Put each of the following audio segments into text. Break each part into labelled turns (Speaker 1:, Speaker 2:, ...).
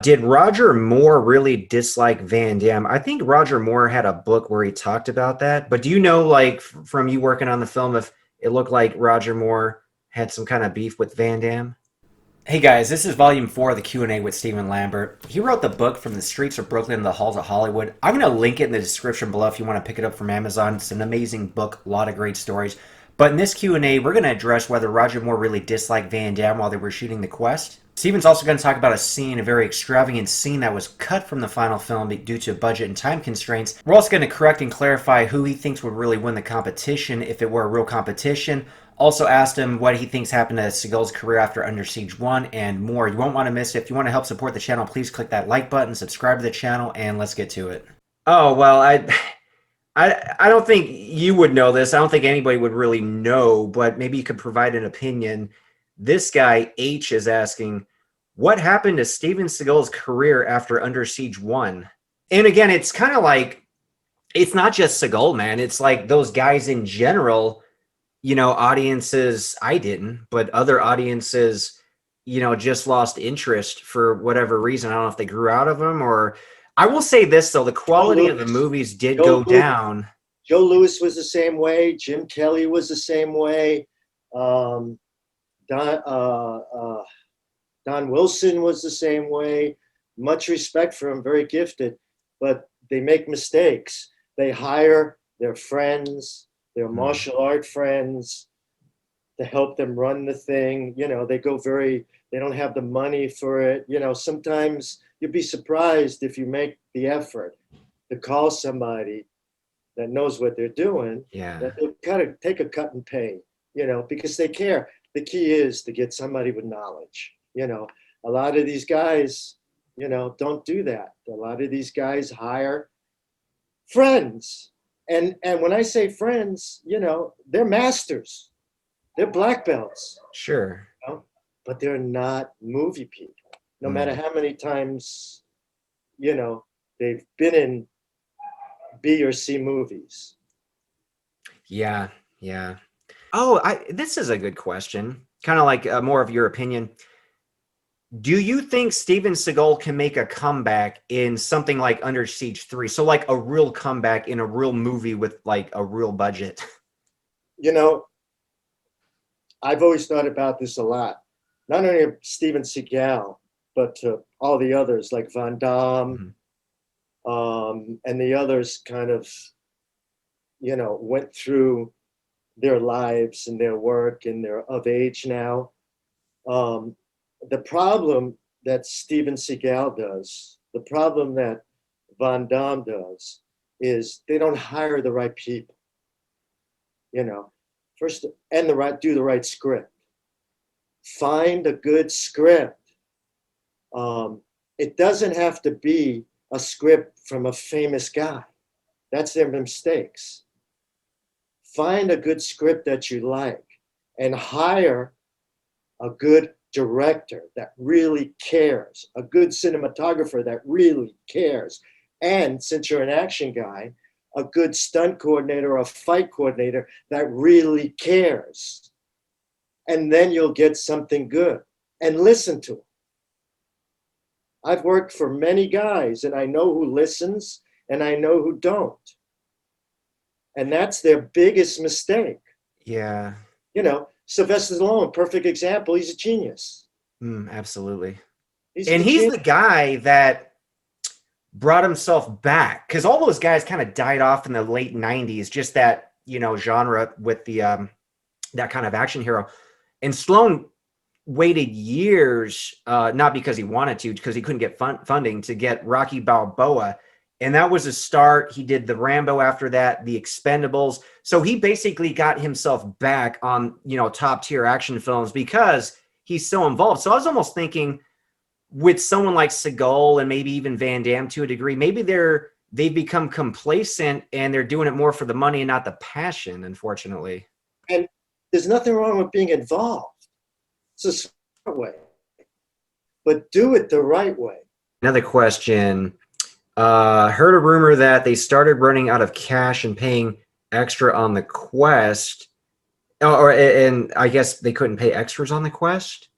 Speaker 1: Did Roger Moore really dislike Van Damme? I think Roger Moore had a book where he talked about that. But do you know, like, from you working on the film, if it looked like Roger Moore had some kind of beef with Van Damme? Hey guys, this is volume 4 of the Q&A with Steven Lambert. He wrote the book From the Streets of Brooklyn to the Halls of Hollywood. I'm going to link it in the description below if you want to pick it up from Amazon. It's an amazing book, a lot of great stories. But in this Q&A, we're going to address whether Roger Moore really disliked Van Damme while they were shooting The Quest. Steven's also going to talk about a very extravagant scene that was cut from the final film due to budget and time constraints. We're also going to correct and clarify who he thinks would really win the competition if it were a real competition. Also asked him what he thinks happened to Seagal's career after Under Siege 1 and more. You won't want to miss it. If you want to help support the channel, please click that like button, subscribe to the channel, and let's get to it. Oh, well, I don't think you would know this. I don't think anybody would really know, but maybe you could provide an opinion. This guy, H, is asking, what happened to Steven Seagal's career after Under Siege 1? And again, it's kind of like, it's not just Seagal, man. It's like those guys in general, audiences, I didn't, but other audiences, just lost interest for whatever reason. I don't know if they grew out of them or... I will say this, though. The quality of the movies did go down.
Speaker 2: Joe Louis was the same way. Jim Kelly was the same way. Don Wilson was the same way. Much respect for him, very gifted, but they make mistakes. They hire their friends, their martial art friends, to help them run the thing. They don't have the money for it. Sometimes you'd be surprised if you make the effort to call somebody that knows what they're doing, that they'll kind of take a cut and pay, because they care. The key is to get somebody with knowledge. A lot of these guys, don't do that. A lot of these guys hire friends. And when I say friends, they're masters. They're black belts.
Speaker 1: Sure.
Speaker 2: But they're not movie people. No matter how many times, they've been in B or C movies.
Speaker 1: Yeah. Oh, this is a good question. Kind of like more of your opinion. Do you think Steven Seagal can make a comeback in something like Under Siege 3? So like a real comeback in a real movie with like a real budget?
Speaker 2: I've always thought about this a lot. Not only of Steven Seagal, but to all the others like Van Damme, and the others kind of, went through their lives and their work and they're of age now. The problem that Steven Seagal does, the problem that Van Damme does, is they don't hire the right people. First, and do the right script. Find a good script. It doesn't have to be a script from a famous guy. That's their mistakes. Find a good script that you like and hire a good director that really cares, a good cinematographer that really cares. And since you're an action guy, a good stunt coordinator or a fight coordinator that really cares. And then you'll get something good. And listen to them. I've worked for many guys and I know who listens and I know who don't. And that's their biggest mistake.
Speaker 1: Yeah.
Speaker 2: Sylvester Stallone, perfect example. He's a genius.
Speaker 1: Absolutely. He's the guy that brought himself back, because all those guys kind of died off in the late 90s, just that, genre with the that kind of action hero. And Stallone waited years, not because he wanted to, because he couldn't get funding, to get Rocky Balboa. And that was a start. He did the Rambo after that, the Expendables. So he basically got himself back on, top tier action films because he's so involved. So I was almost thinking with someone like Seagal and maybe even Van Damme to a degree, maybe they've become complacent and they're doing it more for the money and not the passion, unfortunately.
Speaker 2: And there's nothing wrong with being involved. It's a smart way, but do it the right way.
Speaker 1: Another question. Heard a rumor that they started running out of cash and paying extra on the Quest. And I guess they couldn't pay extras on the Quest.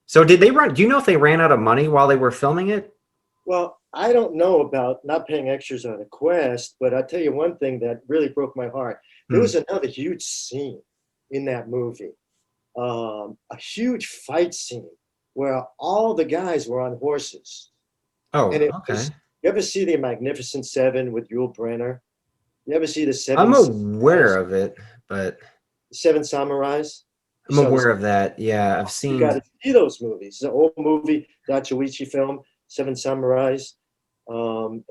Speaker 1: So did they run? Do you know if they ran out of money while they were filming it?
Speaker 2: Well, I don't know about not paying extras on a quest, but I'll tell you one thing that really broke my heart. There
Speaker 1: Hmm.
Speaker 2: was another huge scene in that movie, a huge fight scene where all the guys were on horses.
Speaker 1: Oh,
Speaker 2: And it
Speaker 1: okay.
Speaker 2: was, you ever see the Magnificent Seven with Yul Brynner? You ever see the
Speaker 1: I'm
Speaker 2: Seven
Speaker 1: aware
Speaker 2: Samurais?
Speaker 1: of it, but
Speaker 2: Seven Samurais? You
Speaker 1: I'm
Speaker 2: saw the,
Speaker 1: aware of that. Yeah, I've
Speaker 2: you got to
Speaker 1: seen.
Speaker 2: see those movies. It's an old movie, Dachuichi film, Seven Samurais,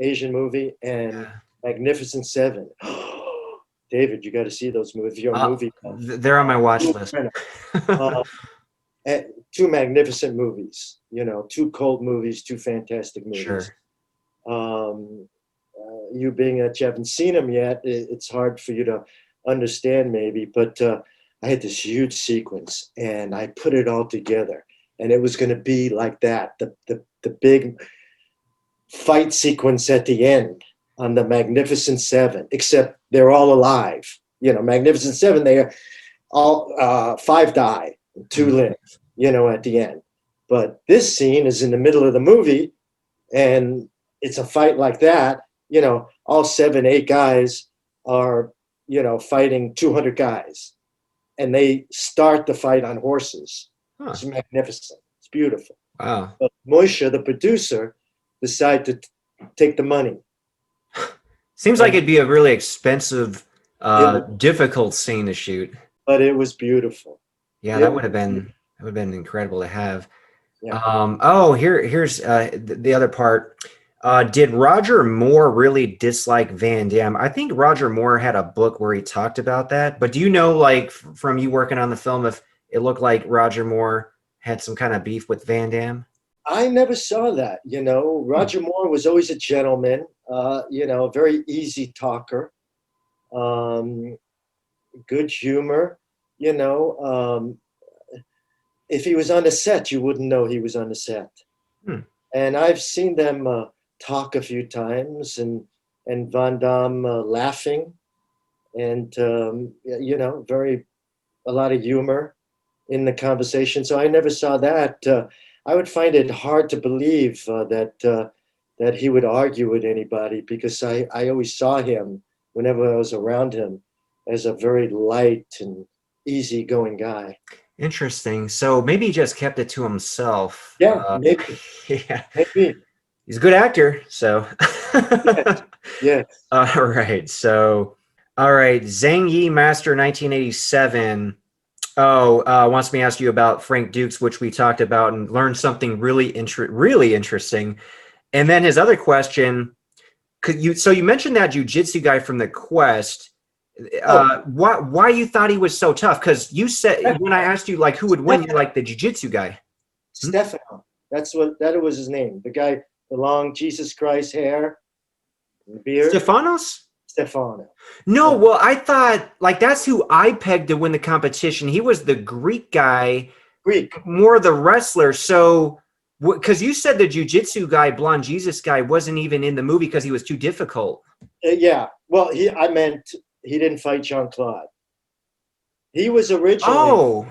Speaker 2: Asian movie, and
Speaker 1: Yeah.
Speaker 2: Magnificent Seven. David, you got to see those movies. If you're a
Speaker 1: Uh,
Speaker 2: movie buff.
Speaker 1: they're on my watch
Speaker 2: Yul
Speaker 1: list.
Speaker 2: Brynner. Uh, two magnificent movies, two cold movies, two fantastic movies.
Speaker 1: Sure.
Speaker 2: You being that you haven't seen them yet, it's hard for you to understand maybe, but I had this huge sequence and I put it all together and it was going to be like that. The big fight sequence at the end on the Magnificent Seven, except they're all alive. Magnificent Seven, they are all five die, two
Speaker 1: Mm.
Speaker 2: live, at the end. But this scene is in the middle of the movie and it's a fight like that. All seven, eight guys are, fighting 200 guys and they start the fight on horses.
Speaker 1: Huh.
Speaker 2: It's magnificent. It's beautiful.
Speaker 1: Wow.
Speaker 2: But Moishe, the producer, decided to take the money.
Speaker 1: Seems like
Speaker 2: And
Speaker 1: it'd be a really expensive,
Speaker 2: it was,
Speaker 1: difficult scene to shoot.
Speaker 2: but it was beautiful.
Speaker 1: Yeah,
Speaker 2: It was beautiful.
Speaker 1: that would have been incredible to have.
Speaker 2: Yeah.
Speaker 1: Here's the other part. Did Roger Moore really dislike Van Damme? I think Roger Moore had a book where he talked about that. But do you know, like, from you working on the film, if it looked like Roger Moore had some kind of beef with Van Damme?
Speaker 2: I never saw that.
Speaker 1: Hmm.
Speaker 2: Roger Moore was always a gentleman, a very easy talker, um, good humor. You know, um, if he was on the set, you wouldn't know he was on the set.
Speaker 1: Hmm.
Speaker 2: And I've seen them talk a few times, and Van Damme laughing, and very a lot of humor in the conversation. So I never saw that. I would find it hard to believe that he would argue with anybody because I always saw him whenever I was around him as a very light and easygoing guy.
Speaker 1: Interesting. So maybe he just kept it to himself.
Speaker 2: Yeah, maybe,
Speaker 1: Yeah,
Speaker 2: maybe.
Speaker 1: he's a good actor. So,
Speaker 2: Yes, yes.
Speaker 1: all right. So, all right. Zhang Yi Master 1987. Oh, wants me to ask you about Frank Dukes, which we talked about and learned something really interesting. And then his other question, so you mentioned that jujitsu guy from the Quest.
Speaker 2: Oh,
Speaker 1: Why you thought he was so tough? Because you said when I asked you like who would win, you're
Speaker 2: Stefano.
Speaker 1: like the jujitsu guy. Hmm?
Speaker 2: Stefano. That was his name. The guy, the long Jesus Christ hair, and beard.
Speaker 1: Stefanos?
Speaker 2: Stefano.
Speaker 1: No,
Speaker 2: Yeah.
Speaker 1: well, I thought like that's who I pegged to win the competition. He was the Greek guy,
Speaker 2: Greek.
Speaker 1: more the wrestler. So, because you said the jujitsu guy, blonde Jesus guy, wasn't even in the movie because he was too difficult.
Speaker 2: Yeah. Well, I meant he didn't fight Jean-Claude. He was originally,
Speaker 1: Oh,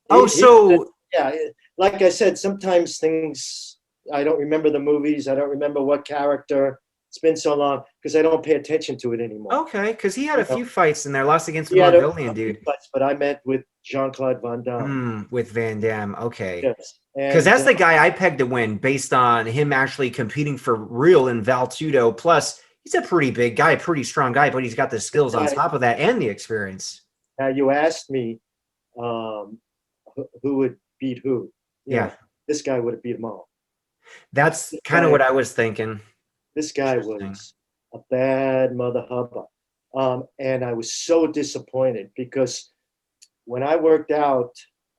Speaker 1: oh,
Speaker 2: he
Speaker 1: so
Speaker 2: yeah, like I said, sometimes things, I don't remember the movies. I don't remember what character. It's been so long because I don't pay attention to it anymore.
Speaker 1: okay, because he had
Speaker 2: You
Speaker 1: a
Speaker 2: know,
Speaker 1: few fights in there, lost against the
Speaker 2: he had
Speaker 1: Mongolian
Speaker 2: a few
Speaker 1: dude.
Speaker 2: fights, but I meant with Jean-Claude Van Damme.
Speaker 1: With Van Damme. Okay.
Speaker 2: Yes.
Speaker 1: Because
Speaker 2: And
Speaker 1: that's the guy I pegged to win based on him actually competing for real in Valtudo. Plus, he's a pretty big guy, pretty strong guy, but he's got the skills on top of that and the experience.
Speaker 2: now you asked me um, who would beat who. You
Speaker 1: Yeah,
Speaker 2: know, this guy would have beat them all.
Speaker 1: that's
Speaker 2: This
Speaker 1: kind of
Speaker 2: guy,
Speaker 1: what I was thinking.
Speaker 2: this guy
Speaker 1: Interesting.
Speaker 2: was a bad mother hubba. And I was so disappointed because when I worked out,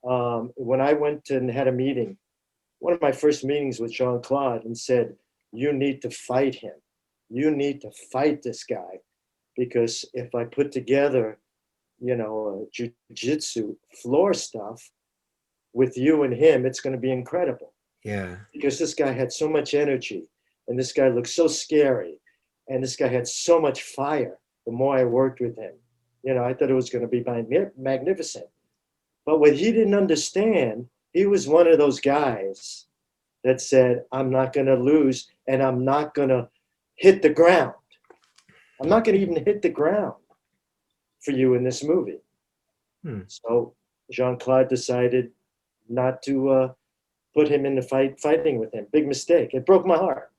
Speaker 2: when I went and had a meeting, one of my first meetings with Jean Claude and said, "You need to fight him. You need to fight this guy because if I put together, jujitsu floor stuff with you and him, it's going to be incredible."
Speaker 1: Yeah.
Speaker 2: Because this guy had so much energy and this guy looked so scary and this guy had so much fire the more I worked with him. I thought it was going to be magnificent. But what he didn't understand, he was one of those guys that said, "I'm not going to lose." and I'm not going to hit the ground. I'm not going to even hit the ground for you in this movie. So Jean-Claude decided not to put him in the fighting with him. Big mistake. It broke my heart.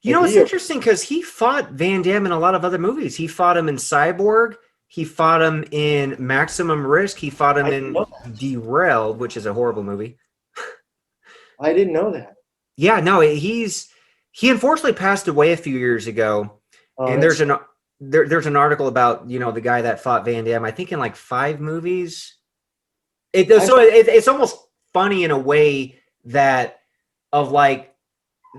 Speaker 1: You know, it's interesting because he fought Van Damme in a lot of other movies. He fought him in Cyborg. He fought him in Maximum Risk. He fought him in Derailed, which is a horrible movie.
Speaker 2: I didn't know that.
Speaker 1: Yeah, no, he unfortunately passed away a few years ago. And there's an article about, you know, the guy that fought Van Damme, I think in like 5 movies. It's almost funny in a way that of like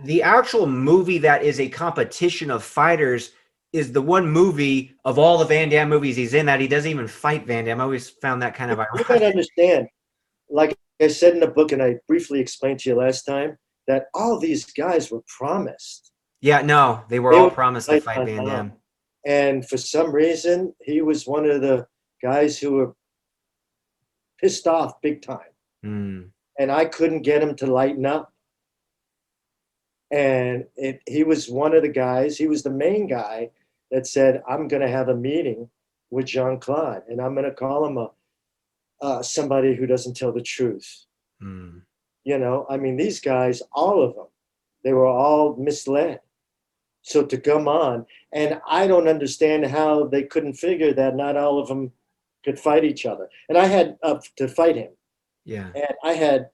Speaker 1: the actual movie that is a competition of fighters is the one movie of all the Van Damme movies he's in that he doesn't even fight Van Damme. I always found that kind of ironic.
Speaker 2: You gotta understand, like I said in the book, and I briefly explained to you last time, that all these guys were promised.
Speaker 1: Yeah, no, they were all promised to fight Van Damme.
Speaker 2: And for some reason, he was one of the guys who were pissed off big time. And I couldn't get him to lighten up. And he was one of the guys, he was the main guy that said, I'm going to have a meeting with Jean-Claude, and I'm going to call him somebody who doesn't tell the truth. You know, I mean, these guys, all of them, they were all misled. So to come on, and I don't understand how they couldn't figure that not all of them could fight each other. And I had to fight him.
Speaker 1: Yeah.
Speaker 2: And I had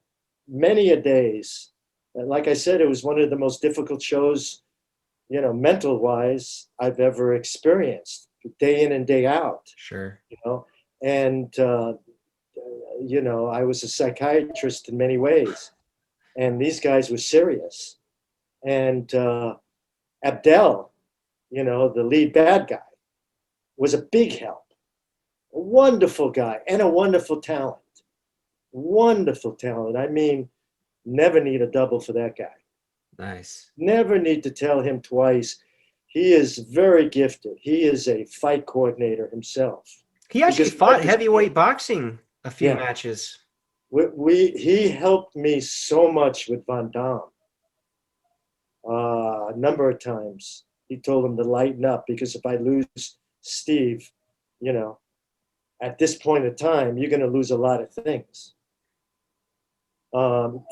Speaker 2: many a days. And like I said, it was one of the most difficult shows, you know, mental wise, I've ever experienced, day in and day out.
Speaker 1: Sure.
Speaker 2: You know, and, you know, I was a psychiatrist in many ways. And these guys were serious. And Abdel, you know, the lead bad guy, was a big help. A wonderful guy and a wonderful talent. Wonderful talent. I mean, never need a double for that guy.
Speaker 1: Nice.
Speaker 2: Never need to tell him twice. He is very gifted. He is a fight coordinator himself.
Speaker 1: He actually fought heavyweight boxing a few matches.
Speaker 2: He helped me so much with Van Damme. A number of times. He told him to lighten up because if I lose Steve, you know, at this point in time, you're going to lose a lot of things.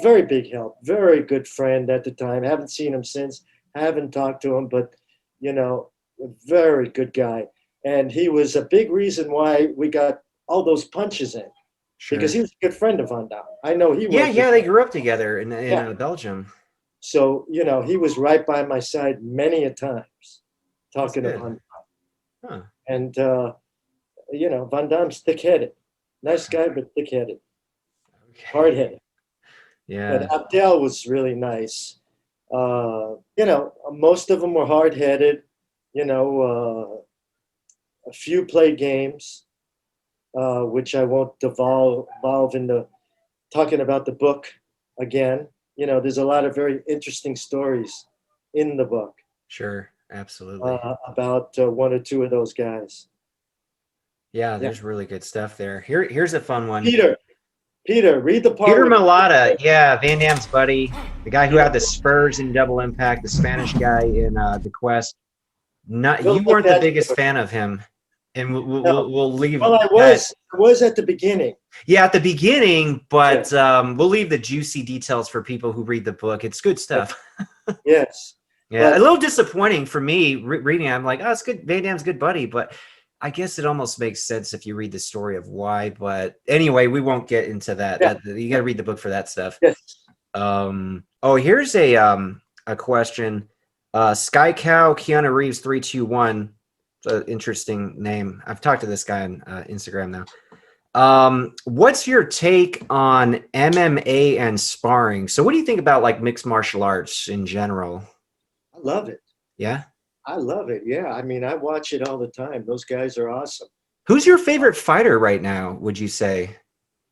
Speaker 2: Very big help, very good friend at the time. Haven't seen him since, haven't talked to him, but, you know, a very good guy. And he was a big reason why we got all those punches in. Sure. Because he was a good friend of Van Damme. I know he was.
Speaker 1: Yeah, they grew up together in Belgium.
Speaker 2: So, you know, he was right by my side many a times talking to Van Damme. And, you know, Van Damme's thick-headed. Nice guy, but thick-headed. Hard-headed.
Speaker 1: Yeah.
Speaker 2: But Abdel was really nice. You know, most of them were hard-headed. You know, a few played games, which I won't devolve into talking about the book again. You know, there's a lot of very interesting stories in the book.
Speaker 1: Sure, absolutely.
Speaker 2: About one or two of those guys.
Speaker 1: Yeah, there's really good stuff there. Here's a fun one.
Speaker 2: Peter, read the part.
Speaker 1: Peter Mulata, Van Damme's buddy, the guy who had the spurs in Double Impact, the Spanish guy in The Quest. You weren't the biggest fan of him, and we'll leave.
Speaker 2: Well, I was at the beginning.
Speaker 1: Yeah, at the beginning, but we'll leave the juicy details for people who read the book. It's good stuff.
Speaker 2: Yes.
Speaker 1: Yeah, but a little disappointing for me reading it. I'm like, oh, it's good. Van Damme's good buddy, but I guess it almost makes sense if you read the story of why. But anyway, we won't get into that.
Speaker 2: Yeah.
Speaker 1: You got to read the book for that stuff.
Speaker 2: Yes.
Speaker 1: Here's a question. Sky Cow Keanu Reeves 321. It's an interesting name. I've talked to this guy on Instagram now. What's your take on MMA and sparring? So what do you think about like mixed martial arts in general?
Speaker 2: I love it.
Speaker 1: Yeah?
Speaker 2: I love it. Yeah. I mean, I watch it all the time. Those guys are awesome.
Speaker 1: Who's your favorite fighter right now, would you say?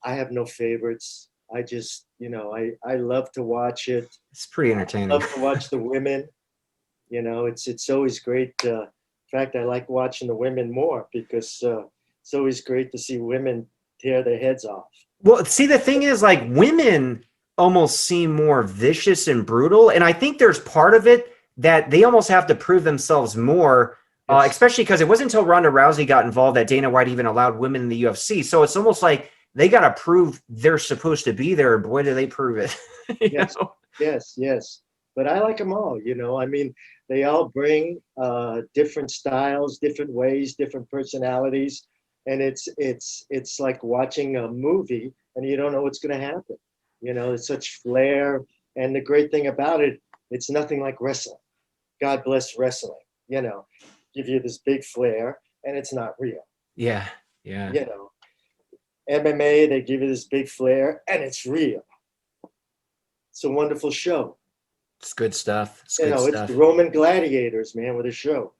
Speaker 2: I have no favorites. I just, you know, I love to watch it.
Speaker 1: It's pretty entertaining.
Speaker 2: I love to watch the women. You know, it's always great. In fact, I like watching the women more because it's always great to see women tear their heads off.
Speaker 1: Well, see, the thing is, like, women almost seem more vicious and brutal. And I think there's part of it that they almost have to prove themselves more,
Speaker 2: Yes.
Speaker 1: especially because it wasn't until Ronda Rousey got involved that Dana White even allowed women in the UFC. So it's almost like they got to prove they're supposed to be there. Boy, do they prove it. you
Speaker 2: Yes.
Speaker 1: know?
Speaker 2: Yes. Yes. But I like them all. I mean, they all bring different styles, different ways, different personalities, and it's like watching a movie, and you don't know what's going to happen. It's such flair, and the great thing about it, it's nothing like wrestling. God bless wrestling. Give you this big flair, and it's not real.
Speaker 1: Yeah. Yeah.
Speaker 2: You know, MMA, they give you this big flair, and it's real. It's a wonderful show.
Speaker 1: It's good stuff. It's good
Speaker 2: It's the
Speaker 1: stuff.
Speaker 2: Roman gladiators, man, with a show.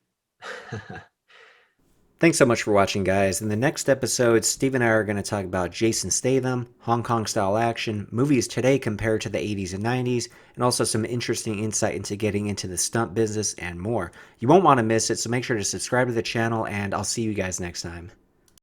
Speaker 1: Thanks so much for watching, guys. In the next episode, Steve and I are going to talk about Jason Statham, Hong Kong style action, movies today compared to the 80s and 90s, and also some interesting insight into getting into the stunt business and more. You won't want to miss it, so make sure to subscribe to the channel, and I'll see you guys next time.